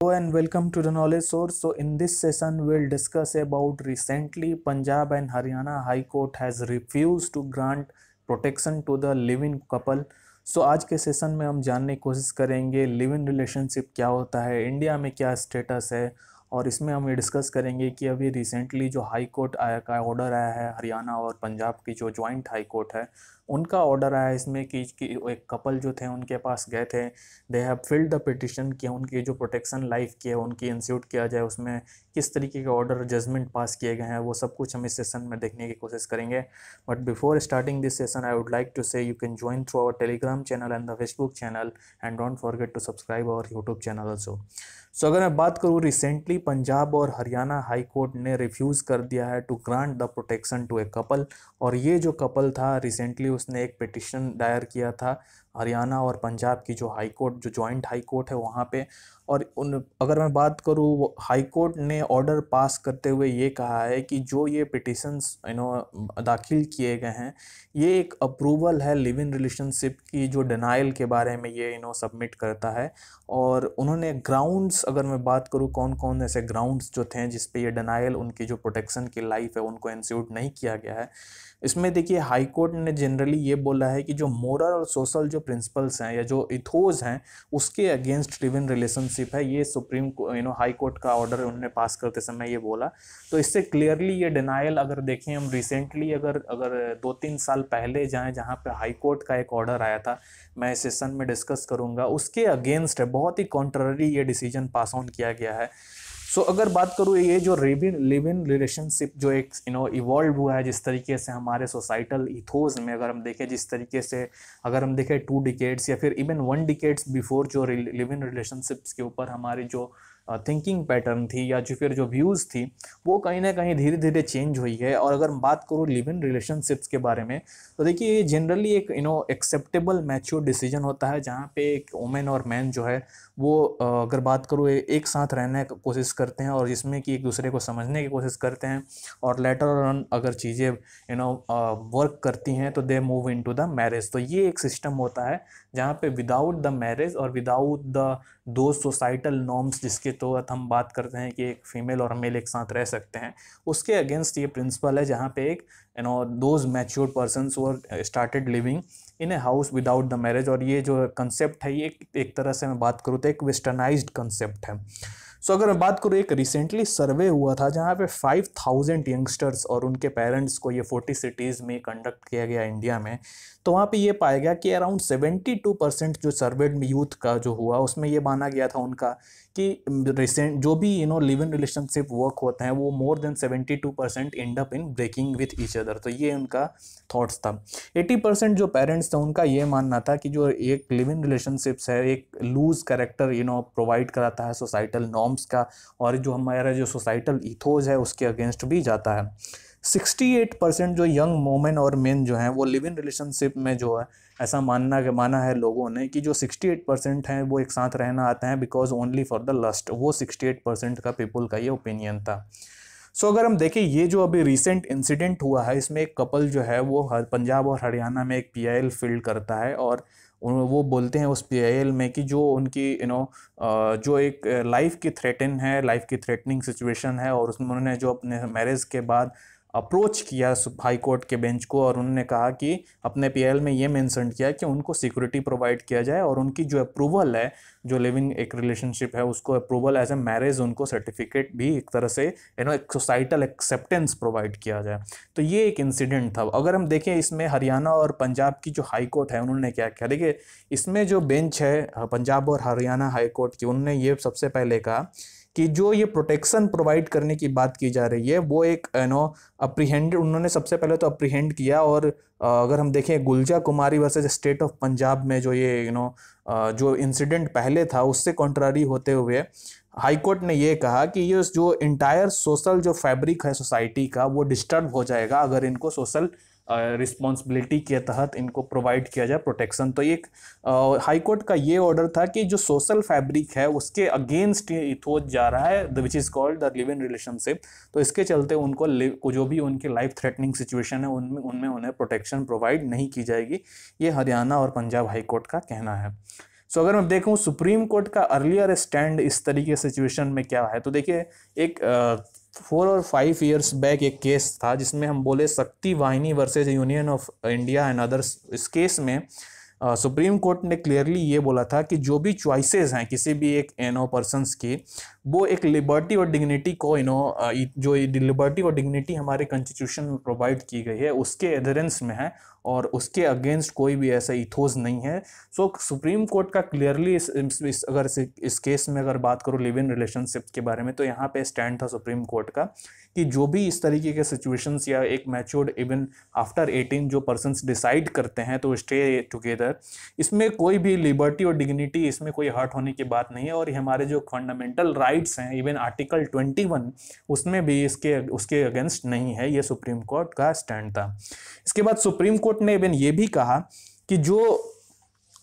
Hello and welcome to the Knowledge Source. So in this session we'll discuss about recently Punjab and Haryana High Court has refused to grant protection to the live-in couple. सो आज के session में हम जानने की कोशिश करेंगे live in relationship क्या होता है, इंडिया में क्या स्टेटस है, और इसमें हम ये डिस्कस करेंगे कि अभी रिसेंटली जो हाई कोर्ट आया का ऑर्डर आया है हरियाणा और पंजाब की जो जॉइंट हाई कोर्ट है उनका ऑर्डर आया है इसमें कि एक कपल जो थे उनके पास गए थे, they have filled the petition कि उनकी जो प्रोटेक्शन लाइफ की है उनकी इंस्टीट्यूट किया जाए, उसमें किस तरीके के ऑर्डर जजमेंट पास किए गए हैं वो सब कुछ हम इस सेशन में देखने की कोशिश करेंगे. But before starting this session I would like to say you can join through our Telegram channel and the Facebook channel and don't forget to subscribe our YouTube channel also. So अगर मैं बात करूँ recently Punjab और Haryana high court ने refuse कर दिया है to grant the protection to a couple. और ये जो कपल था रिसेंटली उसने एक पिटिशन दायर किया था हरियाणा और पंजाब की जो हाई कोर्ट जो जॉइंट हाई कोर्ट है वहाँ पे. और अगर मैं बात करूँ हाई कोर्ट ने ऑर्डर पास करते हुए ये कहा है कि जो ये पिटिशंस दाखिल किए गए हैं ये एक अप्रूवल है लिव इन रिलेशनशिप की जो डिनाइल के बारे में ये सबमिट करता है. और उन्होंने ग्राउंड्स अगर मैं बात करूँ कौन कौन ऐसे ग्राउंड्स जो थे जिस पे ये डिनाइल उनकी जो प्रोटेक्शन की लाइफ है उनको इंस्टीट्यूट नहीं किया गया है. इसमें देखिए हाई कोर्ट ने जनरली ये बोला है कि जो मोरल और सोशल जो प्रिंसिपल्स हैं या जो इथोज हैं उसके अगेंस्ट लिव इन रिलेशनशिप है, ये सुप्रीम हाई कोर्ट का ऑर्डर उन्होंने पास करते समय ये बोला. तो इससे क्लियरली ये डिनाइल अगर देखें हम रिसेंटली अगर 2-3 साल पहले जाएं जहाँ पे हाई कोर्ट का एक ऑर्डर आया था, मैं इस सेशन में डिस्कस करूँगा, उसके अगेंस्ट है, बहुत ही कॉन्ट्ररी ये डिसीजन पास ऑन किया गया है. सो अगर बात करूँ ये जो लिव इन रिलेशनशिप जो एक इवॉल्व हुआ है जिस तरीके से हमारे सोसाइटल इथोस में अगर हम देखें जिस तरीके से अगर हम देखें 2 डिकेड्स या फिर इवन 1 डिकेड्स बिफोर जो लिव इन रिलेशनशिप्स के ऊपर हमारी जो थिंकिंग पैटर्न थी या जो फिर जो व्यूज़ थी वो कहीं ना कहीं धीरे धीरे चेंज हुई है. और अगर बात करूँ लिव इन रिलेशनशिप्स के बारे में तो देखिए ये जनरली एक एक्सेप्टेबल मैच्योर डिसीजन होता है जहाँ पे एक वुमेन और मैन जो है वो अगर बात करूँ एक साथ रहने की कोशिश करते हैं और जिसमें कि एक दूसरे को समझने की कोशिश करते हैं और लेटर ऑन अगर चीज़ें वर्क करती हैं तो they move into the marriage. तो ये एक सिस्टम होता है जहाँ पे विदाउट द मैरिज और विदाउट द दो सोसाइटल नॉर्म्स जिसके तहत हम बात करते हैं कि एक फीमेल और मेल एक साथ रह सकते हैं उसके अगेंस्ट ये प्रिंसिपल है जहाँ पे एक those matured persons were started living in a house without the marriage. और ये जो कंसेप्ट है ये एक तरह से मैं बात करूँ तो एक वेस्टर्नाइज्ड कंसेप्ट है. सो अगर मैं बात करूँ एक रिसेंटली सर्वे हुआ था जहाँ पे 5000 यंगस्टर्स और उनके पेरेंट्स को ये 40 सिटीज़ में कंडक्ट किया गया इंडिया में. तो वहाँ पे ये पाया गया कि अराउंड 72% जो सर्वेड यूथ का जो हुआ उसमें ये माना गया था उनका कि रिसेंट जो भी लिव इन रिलेशनशिप वर्क होते हैं वो more than 72% and up in breaking with each other. तो ये उनका थॉट्स था. 80% जो पेरेंट्स थे उनका ये मानना था कि जो एक लिव इन रिलेशनशिप्स है एक लूज कैरेक्टर प्रोवाइड कराता है सोसाइटल नॉर्म्स का और जो हमारा जो सोसाइटल इथोज है उसके अगेंस्ट भी जाता है. 68% जो यंग वोमेन और मेन जो हैं वो लिव इन रिलेशनशिप में जो है ऐसा माना है लोगों ने कि जो 68% हैं वो एक साथ रहना आते हैं because only for the lust. वो 68% का पीपल का ये ओपिनियन था. सो अगर हम देखें ये जो अभी रिसेंट इंसिडेंट हुआ है इसमें एक कपल जो है वो पंजाब और हरियाणा में एक PIL फील्ड करता है और वो बोलते हैं उस PIL में कि जो उनकी जो एक लाइफ की थ्रेटनिंग सिचुएशन है और उसमें उन्होंने जो अपने मैरिज के बाद अप्रोच किया हाई कोर्ट के बेंच को और उन्होंने कहा कि अपने PIL में ये मेंशन किया कि उनको सिक्योरिटी प्रोवाइड किया जाए और उनकी जो अप्रूवल है जो लिविंग एक रिलेशनशिप है उसको अप्रूवल एज ए मैरिज उनको सर्टिफिकेट भी एक तरह से एक सोसाइटल एक्सेप्टेंस प्रोवाइड किया जाए. तो ये एक इंसिडेंट था. अगर हम देखें इसमें हरियाणा और पंजाब की जो हाई कोर्ट है उन्होंने क्या किया, देखिए इसमें जो बेंच है पंजाब और हरियाणा हाई कोर्ट की उन्होंने ये सबसे पहले कहा कि जो ये प्रोटेक्शन प्रोवाइड करने की बात की जा रही है वो एक अप्रीहेंड उन्होंने सबसे पहले तो अप्रीहेंड किया. और अगर हम देखें गुलजा कुमारी वर्सेस स्टेट ऑफ पंजाब में जो ये जो इंसिडेंट पहले था उससे कॉन्ट्रारी होते हुए हाई कोर्ट ने ये कहा कि ये जो इंटायर सोशल जो फैब्रिक है सोसाइटी का वो डिस्टर्ब हो जाएगा अगर इनको सोशल रिस्पॉन्सिबिलिटी के तहत इनको प्रोवाइड किया जाए प्रोटेक्शन. तो एक हाई कोर्ट का ये ऑर्डर था कि जो सोशल फैब्रिक है उसके अगेंस्ट इथोज जा रहा है which is called the live in relationship. तो इसके चलते उनको जो भी उनकी लाइफ थ्रेटनिंग सिचुएशन है उनमें उन्हें प्रोटेक्शन प्रोवाइड नहीं की जाएगी. ये हरियाणा और पंजाब हाई कोर्ट का कहना है. सो अगर मैं देखूं सुप्रीम कोर्ट का अर्लियर स्टैंड इस तरीके सिचुएशन में क्या है, तो देखिए एक 4 और 5 ईयर्स बैक एक केस था जिसमें हम बोले शक्ति वाहिनी versus union of India and others. इस केस में सुप्रीम कोर्ट ने क्लियरली ये बोला था कि जो भी चॉइसेस हैं किसी भी एक पर्सन्स की, वो एक लिबर्टी और डिग्निटी को जो लिबर्टी और डिग्निटी हमारे कॉन्स्टिट्यूशन में प्रोवाइड की गई है उसके एडहेरेंस में है और उसके अगेंस्ट कोई भी ऐसा इथोस नहीं है। सो सुप्रीम कोर्ट का क्लियरली इस केस में अगर बात करूँ लिव इन रिलेशनशिप के बारे में, तो यहाँ पे स्टैंड था सुप्रीम कोर्ट का कि जो भी इस तरीके के सिचुएशंस या एक मैच्योर्ड इवन आफ्टर 18 जो पर्सन्स डिसाइड करते हैं तो स्टे टुगेदर, इसमें कोई भी लिबर्टी और डिग्निटी इसमें कोई हर्ट होने की बात नहीं है। और हमारे जो फंडामेंटल राइट्स हैं इवन आर्टिकल 21 उसमें भी उसके अगेंस्ट नहीं है। ये सुप्रीम कोर्ट का स्टैंड था। इसके बाद सुप्रीम कोर्ट ने इवन ये भी कहा कि जो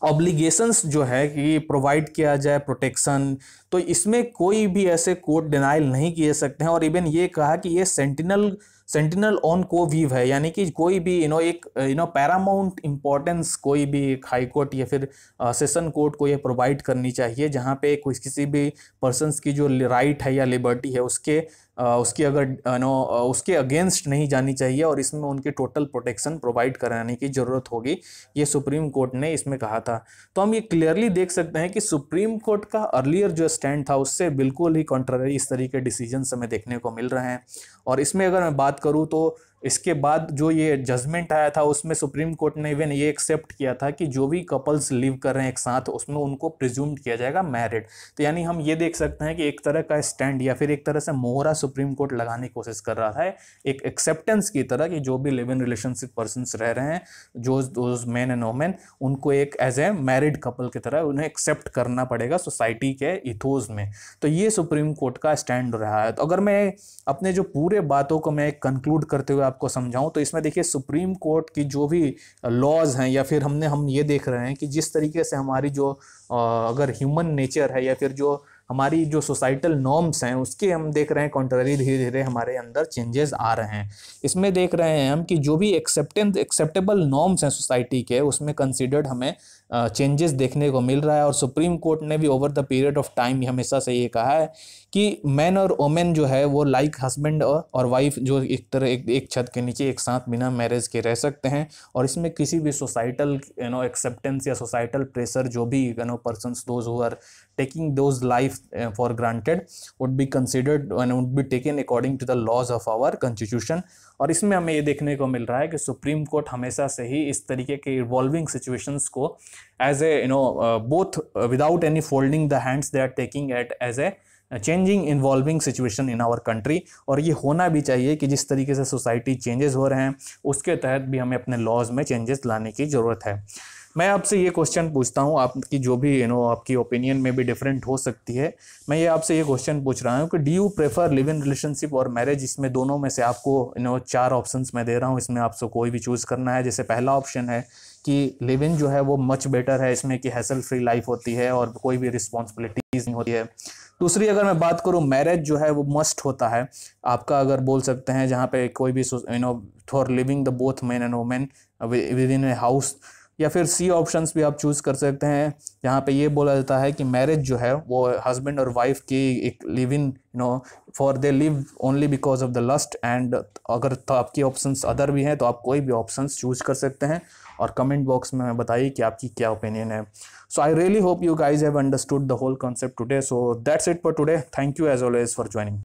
ऑब्लिगेशंस जो है कि प्रोवाइड किया जाए प्रोटेक्शन, तो इसमें कोई भी ऐसे कोर्ट डिनाइल नहीं किए सकते हैं। और इवन ये कहा कि ये सेंटिनल ऑन को वीव है, यानी कि कोई भी एक पैरामाउंट इंपॉर्टेंस कोई भी एक हाई कोर्ट या फिर सेशन कोर्ट को ये प्रोवाइड करनी चाहिए, जहाँ पे किसी भी पर्सन्स की जो राइट है या लिबर्टी है उसकी अगर उसके अगेंस्ट नहीं जानी चाहिए और इसमें उनकी टोटल प्रोटेक्शन प्रोवाइड कराने की ज़रूरत होगी। ये सुप्रीम कोर्ट ने इसमें कहा था। तो हम ये क्लियरली देख सकते हैं कि सुप्रीम कोर्ट का अर्लियर जो स्टैंड था उससे बिल्कुल ही कॉन्ट्ररी इस तरीके के डिसीजंस हमें देखने को मिल रहे हैं। और इसमें अगर मैं बात करूँ तो इसके बाद जो ये जजमेंट आया था उसमें सुप्रीम कोर्ट ने इवन ये एक्सेप्ट किया था कि जो भी कपल्स लिव कर रहे हैं एक साथ उसमें उनको प्रिज्यूम्ड किया जाएगा मैरिड। तो यानी हम ये देख सकते हैं कि एक तरह का स्टैंड या फिर एक तरह से मोहरा सुप्रीम कोर्ट लगाने की कोशिश कर रहा है एक एक्सेप्टेंस की तरह कि जो भी लिव इन रिलेशनशिप पर्सन्स रह रहे हैं जो मैन एंड वोमेन, उनको एक एज ए मैरिड कपल की तरह उन्हें एक्सेप्ट करना पड़ेगा सोसाइटी के इथोस में। तो ये सुप्रीम कोर्ट का स्टैंड रहा है। तो अगर मैं अपने जो पूरे बातों को मैं कंक्लूड करते हुए आपको समझाऊं तो इसमें देखिए सुप्रीम कोर्ट की जो भी लॉज हैं या फिर हम ये देख रहे हैं कि जिस तरीके से हमारी जो अगर ह्यूमन नेचर है या फिर जो हमारी जो सोसाइटल नॉर्म्स हैं उसके हम देख रहे हैं कॉन्ट्ररी धीरे धीरे हमारे अंदर चेंजेस आ रहे हैं। इसमें देख रहे हैं हम कि जो भी एक्सेप्टेबल नॉर्म्स हैं सोसाइटी के उसमें कंसिडर्ड हमें चेंजेस देखने को मिल रहा है। और सुप्रीम कोर्ट ने भी over the period of time हमेशा से ये कहा है कि मैन और वोमेन जो है वो लाइक हस्बैंड और वाइफ जो एक तरह एक छत के नीचे एक साथ बिना मैरिज के रह सकते हैं। और इसमें किसी भी सोसाइटल एक्सेप्टेंस या सोसाइटल प्रेशर जो भी persons those who are taking those life for granted would be considered and would be taken according to the laws of our constitution। और इसमें हमें ये देखने को मिल रहा है कि सुप्रीम कोर्ट हमेशा से ही इस तरीके के इवॉल्विंग सिचुएशंस को as a both without any folding the hands they are taking at as a changing involving situation in our country. और ये होना भी चाहिए कि जिस तरीके से सोसाइटी चेंजेस हो रहे हैं उसके तहत भी हमें अपने लॉज में चेंजेस लाने की ज़रूरत है। मैं आपसे ये क्वेश्चन पूछता हूँ, आपकी जो भी आपकी ओपिनियन में भी डिफरेंट हो सकती है। मैं ये आपसे ये क्वेश्चन पूछ रहा हूँ कि do you prefer live in relationship और मैरिज? इसमें दोनों में से आपको 4 ऑप्शंस मैं दे रहा हूँ, इसमें आपसे कोई भी चूज़ करना है। जैसे पहला ऑप्शन है कि लिव इन जो है वो मच बेटर है, इसमें कि हैसल फ्री लाइफ होती है और कोई भी रिस्पॉन्सिबिलिटीज नहीं होती है। दूसरी अगर मैं बात करूँ मैरिज जो है वो मस्ट होता है आपका, अगर बोल सकते हैं जहाँ पे कोई भी for living the both man and women with in a house. या फिर सी ऑप्शंस भी आप चूज़ कर सकते हैं जहाँ पे ये बोला जाता है कि मैरिज जो है वो हस्बैंड और वाइफ की एक live in for they live only because of the lust. And अगर तो आपकी ऑप्शंस अदर भी हैं तो आप कोई भी ऑप्शंस चूज़ कर सकते हैं और कमेंट बॉक्स में बताइए कि आपकी क्या ओपिनियन है। So I really hope you guys have understood the whole concept today. So that's it for today. Thank you as always for joining.